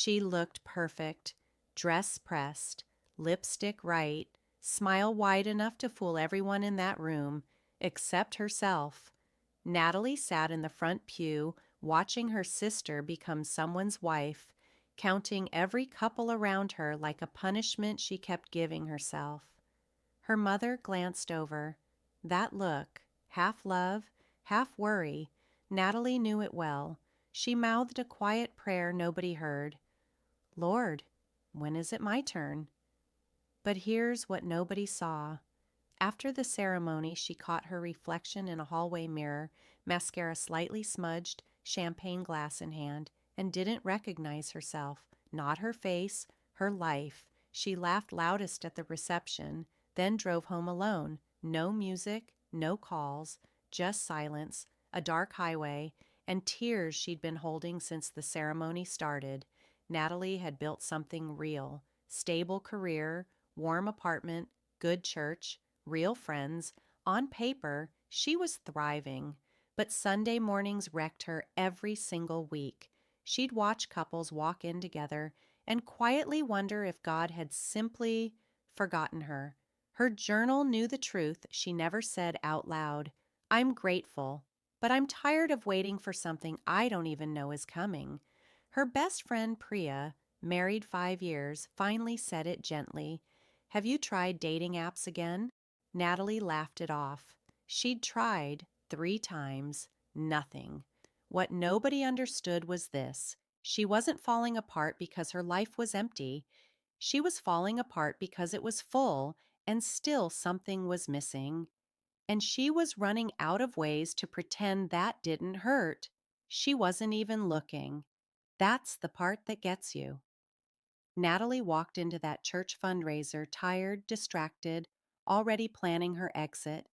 She looked perfect, dress pressed, lipstick right, smile wide enough to fool everyone in that room, except herself. Natalie sat in the front pew, watching her sister become someone's wife, counting every couple around her like a punishment she kept giving herself. Her mother glanced over. That look, half love, half worry, Natalie knew it well. She mouthed a quiet prayer nobody heard. Lord, when is it my turn? But here's what nobody saw. After the ceremony, she caught her reflection in a hallway mirror, mascara slightly smudged, champagne glass in hand, and didn't recognize herself. Not her face, her life. She laughed loudest at the reception, then drove home alone. No music, no calls, just silence, a dark highway, and tears she'd been holding since the ceremony started. Natalie had built something real. Stable career, warm apartment, good church, real friends. On paper, she was thriving, but Sunday mornings wrecked her every single week. She'd watch couples walk in together and quietly wonder if God had simply forgotten her. Her journal knew the truth she never said out loud. I'm grateful, but I'm tired of waiting for something I don't even know is coming. Her best friend Priya, married 5 years, finally said it gently. Have you tried dating apps again? Natalie laughed it off. She'd tried 3 times, nothing. What nobody understood was this. She wasn't falling apart because her life was empty. She was falling apart because it was full, and still something was missing. And she was running out of ways to pretend that didn't hurt. She wasn't even looking. That's the part that gets you. Natalie walked into that church fundraiser tired, distracted, already planning her exit,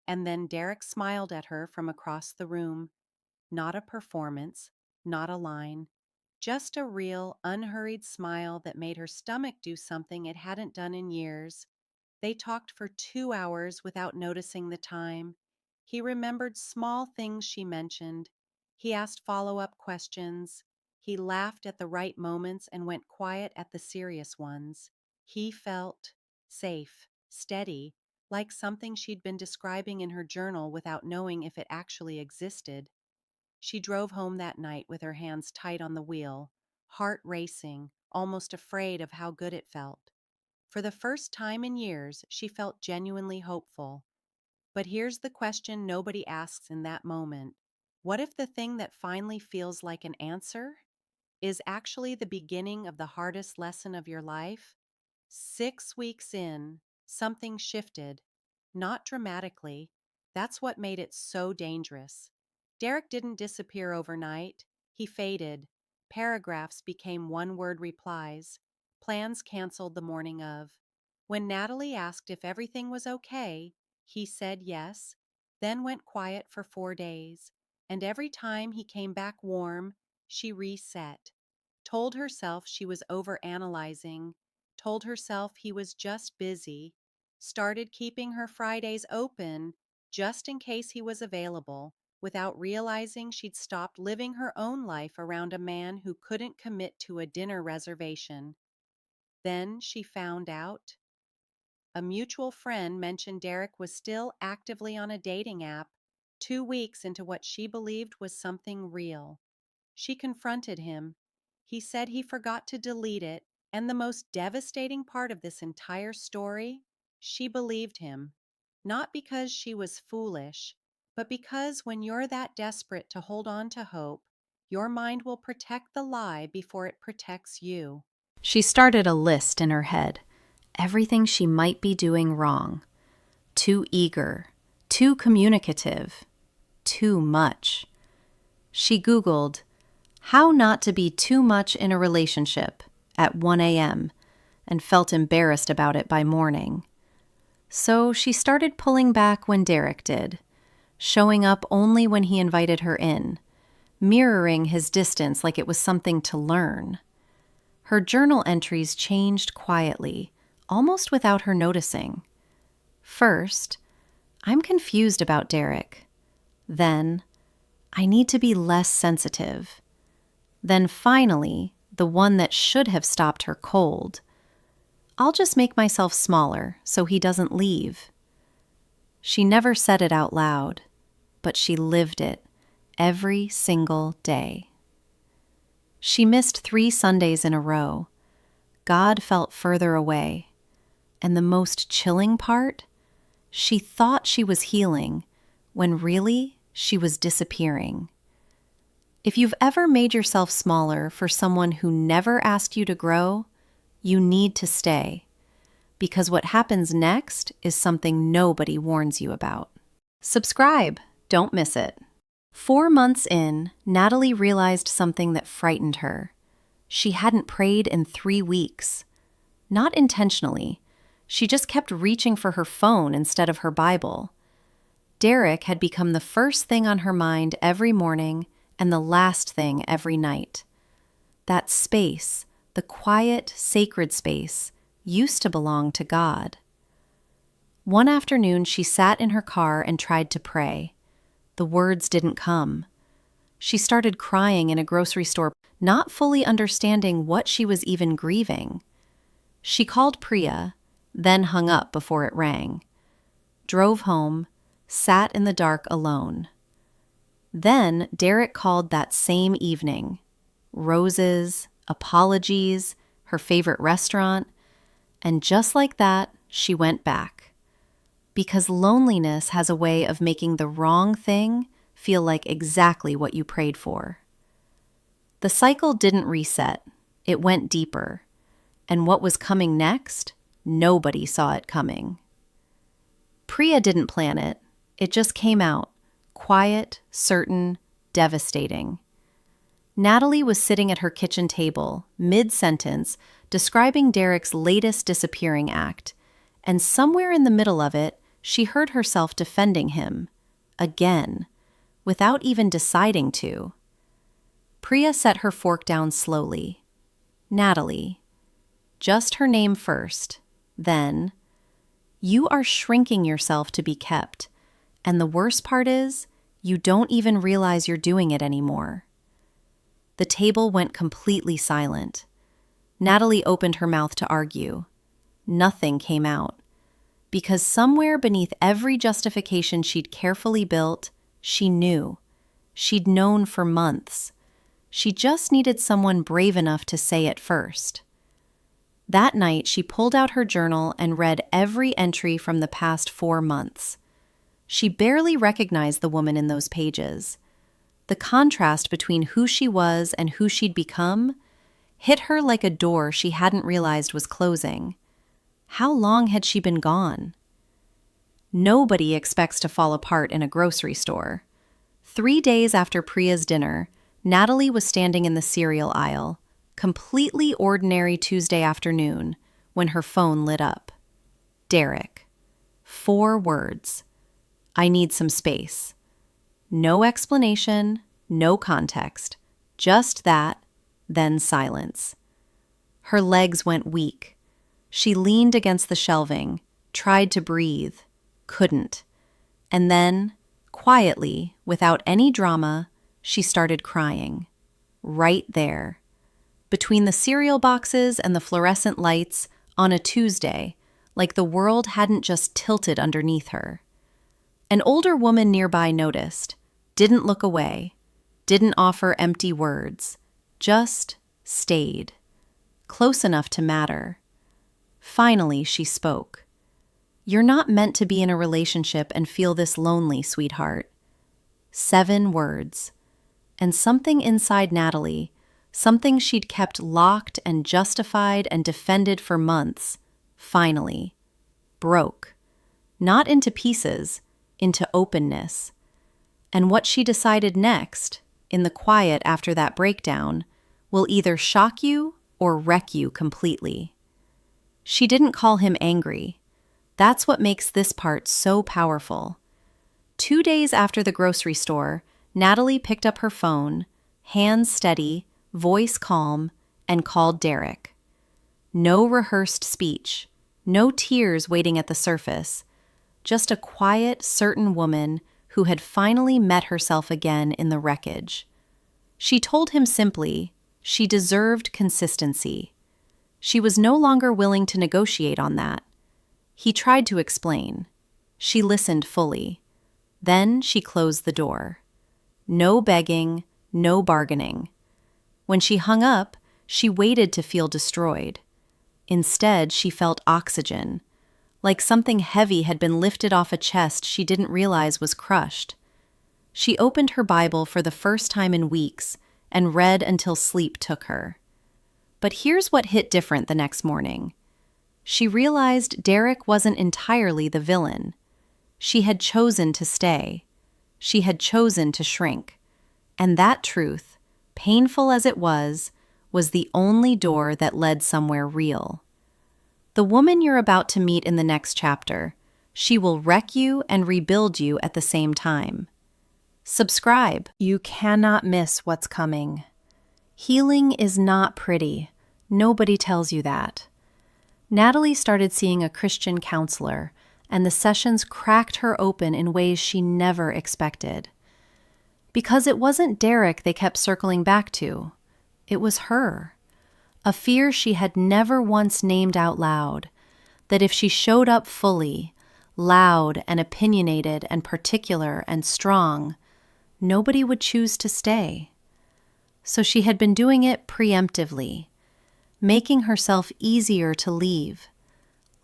and then Derek smiled at her from across the room. Not a performance, not a line, just a real, unhurried smile that made her stomach do something it hadn't done in years. They talked for 2 hours without noticing the time. He remembered small things she mentioned. He asked follow-up questions. He laughed at the right moments and went quiet at the serious ones. He felt safe, steady, like something she'd been describing in her journal without knowing if it actually existed. She drove home that night with her hands tight on the wheel, heart racing, almost afraid of how good it felt. For the first time in years, she felt genuinely hopeful. But here's the question nobody asks in that moment. What if the thing that finally feels like an answer is actually the beginning of the hardest lesson of your life? 6 weeks in, something shifted. Not dramatically. That's what made it so dangerous. Derek didn't disappear overnight. He faded. Paragraphs became one-word replies. Plans canceled the morning of. When Natalie asked if everything was okay, he said yes, then went quiet for 4 days. And every time he came back warm, she reset. Told herself she was overanalyzing, told herself he was just busy, started keeping her Fridays open just in case he was available, without realizing she'd stopped living her own life around a man who couldn't commit to a dinner reservation. Then she found out. A mutual friend mentioned Derek was still actively on a dating app, 2 weeks into what she believed was something real. She confronted him. He said he forgot to delete it, and the most devastating part of this entire story, she believed him. Not because she was foolish, but because when you're that desperate to hold on to hope, your mind will protect the lie before it protects you. She started a list in her head. Everything she might be doing wrong. Too eager, too communicative, too much. She Googled, "How not to be too much in a relationship" at 1 a.m. and felt embarrassed about it by morning. So she started pulling back when Derek did, showing up only when he invited her in, mirroring his distance like it was something to learn. Her journal entries changed quietly, almost without her noticing. First, I'm confused about Derek. Then, I need to be less sensitive. Then finally, the one that should have stopped her cold. I'll just make myself smaller so he doesn't leave. She never said it out loud, but she lived it every single day. She missed 3 Sundays in a row. God felt further away. And the most chilling part? She thought she was healing, when really she was disappearing. If you've ever made yourself smaller for someone who never asked you to grow, you need to stay. Because what happens next is something nobody warns you about. Subscribe, don't miss it. 4 months in, Natalie realized something that frightened her. She hadn't prayed in 3 weeks. Not intentionally. She just kept reaching for her phone instead of her Bible. Derek had become the first thing on her mind every morning and the last thing every night. That space, the quiet, sacred space, used to belong to God. One afternoon, she sat in her car and tried to pray. The words didn't come. She started crying in a grocery store, not fully understanding what she was even grieving. She called Priya, then hung up before it rang. Drove home, sat in the dark alone. Then Derek called that same evening. Roses, apologies, her favorite restaurant, and just like that, she went back. Because loneliness has a way of making the wrong thing feel like exactly what you prayed for. The cycle didn't reset, it went deeper. And what was coming next? Nobody saw it coming. Priya didn't plan it. It just came out, quiet, certain, devastating. Natalie was sitting at her kitchen table, mid-sentence, describing Derek's latest disappearing act, and somewhere in the middle of it, she heard herself defending him, again, without even deciding to. Priya set her fork down slowly. Natalie. Just her name first, then, you are shrinking yourself to be kept, and the worst part is, you don't even realize you're doing it anymore. The table went completely silent. Natalie opened her mouth to argue. Nothing came out. Because somewhere beneath every justification she'd carefully built, she knew. She'd known for months. She just needed someone brave enough to say it first. That night, she pulled out her journal and read every entry from the past 4 months. She barely recognized the woman in those pages. The contrast between who she was and who she'd become hit her like a door she hadn't realized was closing. How long had she been gone? Nobody expects to fall apart in a grocery store. 3 days after Priya's dinner, Natalie was standing in the cereal aisle, completely ordinary Tuesday afternoon, when her phone lit up. Derek. 4 words. I need some space. No explanation, no context. Just that, then silence. Her legs went weak. She leaned against the shelving, tried to breathe, couldn't. And then, quietly, without any drama, she started crying. Right there. Between the cereal boxes and the fluorescent lights, on a Tuesday, like the world hadn't just tilted underneath her. An older woman nearby noticed, didn't look away, didn't offer empty words, just stayed, close enough to matter. Finally, she spoke. You're not meant to be in a relationship and feel this lonely, sweetheart. 7 words. And something inside Natalie, something she'd kept locked and justified and defended for months, finally broke. Not into pieces, into openness. And what she decided next, in the quiet after that breakdown, will either shock you or wreck you completely. She didn't call him angry. That's what makes this part so powerful. 2 days after the grocery store, Natalie picked up her phone, hands steady, voice calm, and called Derek. No rehearsed speech, no tears waiting at the surface, just a quiet, certain woman who had finally met herself again in the wreckage. She told him simply, She deserved consistency. She was no longer willing to negotiate on that. He tried to explain. She listened fully. Then she closed the door. No begging, no bargaining. When she hung up, she waited to feel destroyed. Instead, she felt oxygen, like something heavy had been lifted off a chest she didn't realize was crushed. She opened her Bible for the first time in weeks and read until sleep took her. But here's what hit different the next morning. She realized Derek wasn't entirely the villain. She had chosen to stay. She had chosen to shrink. And that truth, painful as it was the only door that led somewhere real. The woman you're about to meet in the next chapter, she will wreck you and rebuild you at the same time. Subscribe. You cannot miss what's coming. Healing is not pretty. Nobody tells you that. Natalie started seeing a Christian counselor, and the sessions cracked her open in ways she never expected. Because it wasn't Derek they kept circling back to. It was her. A fear she had never once named out loud, that if she showed up fully, loud and opinionated and particular and strong, nobody would choose to stay. So she had been doing it preemptively, making herself easier to leave,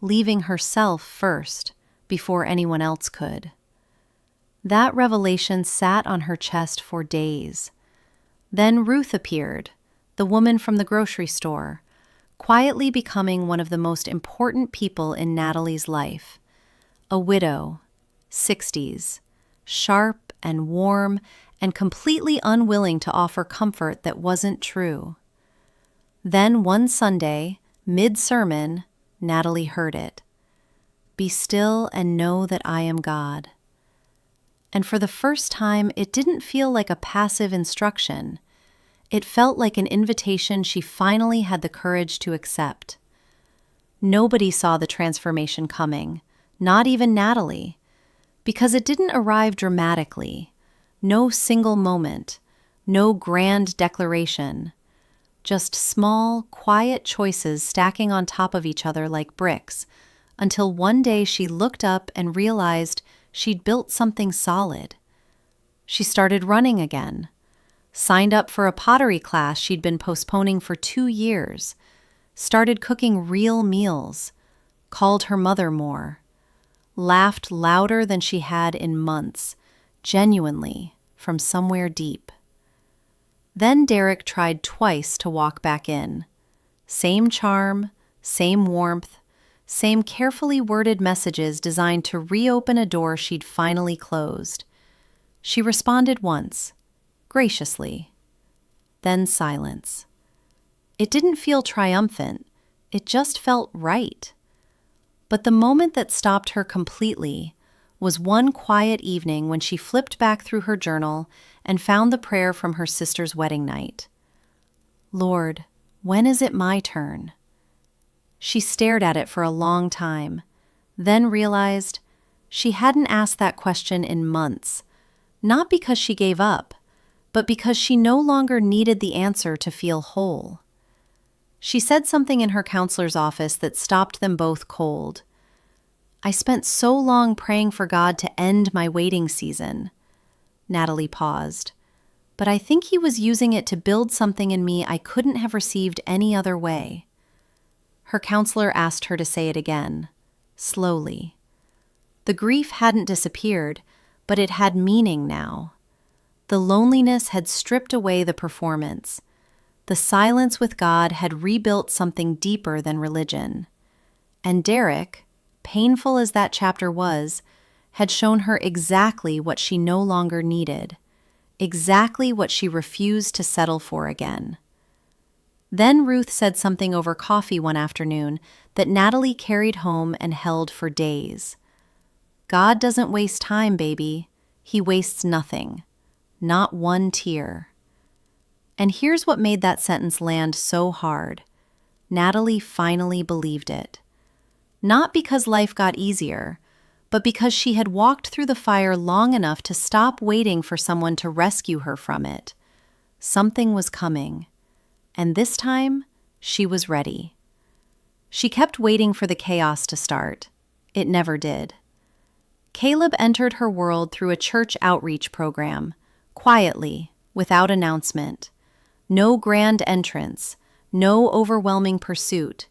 leaving herself first before anyone else could. That revelation sat on her chest for days. Then Ruth appeared, the woman from the grocery store, quietly becoming one of the most important people in Natalie's life. A widow, 60s, sharp and warm and completely unwilling to offer comfort that wasn't true. Then one Sunday, mid-sermon, Natalie heard it. "Be still and know that I am God." And for the first time, it didn't feel like a passive instruction. It felt like an invitation she finally had the courage to accept. Nobody saw the transformation coming, not even Natalie, because it didn't arrive dramatically. No single moment, no grand declaration. Just small, quiet choices stacking on top of each other like bricks, until one day she looked up and realized she'd built something solid. She started running again, signed up for a pottery class she'd been postponing for 2 years, started cooking real meals, called her mother more, laughed louder than she had in months, genuinely, from somewhere deep. Then Derek tried twice to walk back in. Same charm, same warmth, same carefully worded messages designed to reopen a door she'd finally closed. She responded once, graciously. Then silence. It didn't feel triumphant. It just felt right. But the moment that stopped her completely was one quiet evening when she flipped back through her journal and found the prayer from her sister's wedding night. "Lord, when is it my turn?" She stared at it for a long time, then realized she hadn't asked that question in months, not because she gave up, but because she no longer needed the answer to feel whole. She said something in her counselor's office that stopped them both cold. "I spent so long praying for God to end my waiting season." Natalie paused. "But I think he was using it to build something in me I couldn't have received any other way." Her counselor asked her to say it again, slowly. The grief hadn't disappeared, but it had meaning now. The loneliness had stripped away the performance. The silence with God had rebuilt something deeper than religion. And Derek, painful as that chapter was, had shown her exactly what she no longer needed, exactly what she refused to settle for again. Then Ruth said something over coffee one afternoon that Natalie carried home and held for days. "God doesn't waste time, baby. He wastes nothing. Not one tear." And here's what made that sentence land so hard. Natalie finally believed it. Not because life got easier, but because she had walked through the fire long enough to stop waiting for someone to rescue her from it. Something was coming. And this time, she was ready. She kept waiting for the chaos to start. It never did. Caleb entered her world through a church outreach program, quietly, without announcement. No grand entrance, no overwhelming pursuit,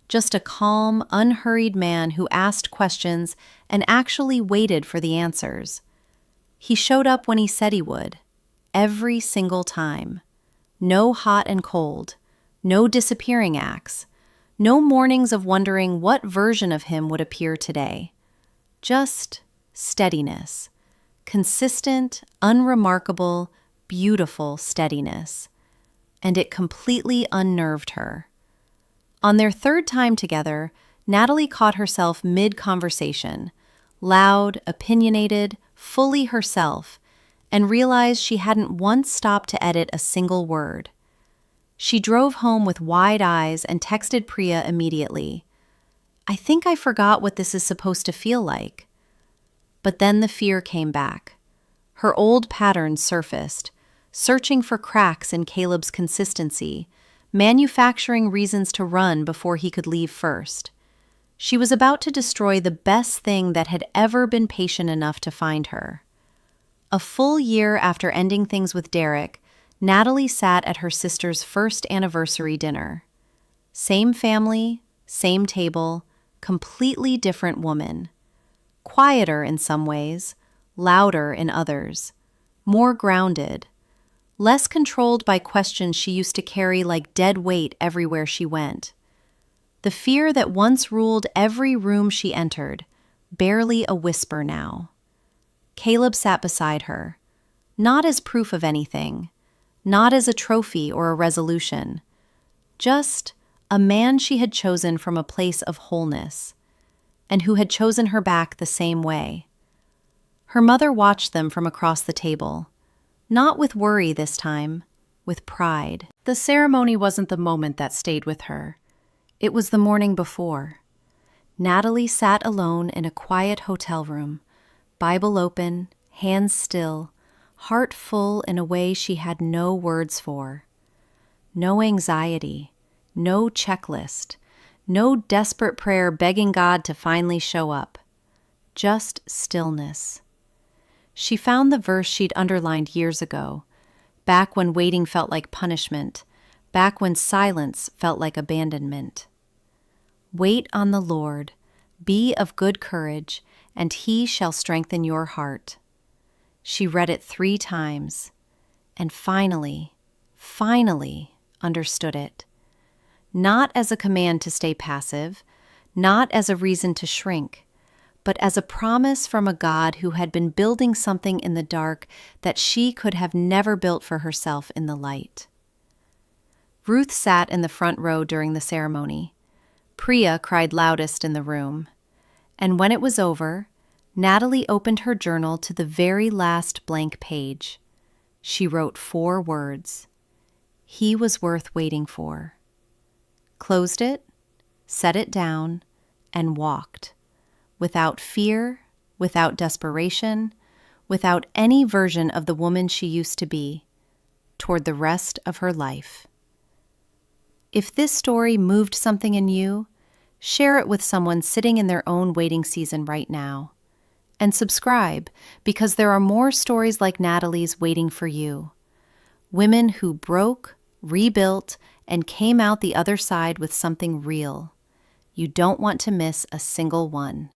just a calm, unhurried man who asked questions and actually waited for the answers. He showed up when he said he would, every single time. No hot and cold, no disappearing acts, no mornings of wondering what version of him would appear today. Just steadiness. Consistent, unremarkable, beautiful steadiness. And it completely unnerved her. On their third time together, Natalie caught herself mid-conversation, loud, opinionated, fully herself, and realized she hadn't once stopped to edit a single word. She drove home with wide eyes and texted Priya immediately. "I think I forgot what this is supposed to feel like." But then the fear came back. Her old patterns surfaced, searching for cracks in Caleb's consistency, manufacturing reasons to run before he could leave first. She was about to destroy the best thing that had ever been patient enough to find her. A full year after ending things with Derek, Natalie sat at her sister's first anniversary dinner. Same family, same table, completely different woman. Quieter in some ways, louder in others, more grounded, less controlled by questions she used to carry like dead weight everywhere she went. The fear that once ruled every room she entered, barely a whisper now. Caleb sat beside her, not as proof of anything, not as a trophy or a resolution, just a man she had chosen from a place of wholeness, and who had chosen her back the same way. Her mother watched them from across the table, not with worry this time, with pride. The ceremony wasn't the moment that stayed with her. It was the morning before. Natalie sat alone in a quiet hotel room, Bible open, hands still, heart full in a way she had no words for. No anxiety, no checklist, no desperate prayer begging God to finally show up. Just stillness. She found the verse she'd underlined years ago, back when waiting felt like punishment, back when silence felt like abandonment. Wait on the Lord, be of good courage, and he shall strengthen your heart. She read it 3 times, and finally understood it. Not as a command to stay passive, not as a reason to shrink, but as a promise from a God who had been building something in the dark that she could have never built for herself in the light. Ruth sat in the front row during the ceremony. Priya cried loudest in the room. And when it was over, Natalie opened her journal to the very last blank page. She wrote 4 words. He was worth waiting for. Closed it, set it down, and walked. Without fear, without desperation, without any version of the woman she used to be, toward the rest of her life. If this story moved something in you, share it with someone sitting in their own waiting season right now. And subscribe, because there are more stories like Natalie's waiting for you. Women who broke, rebuilt, and came out the other side with something real. You don't want to miss a single one.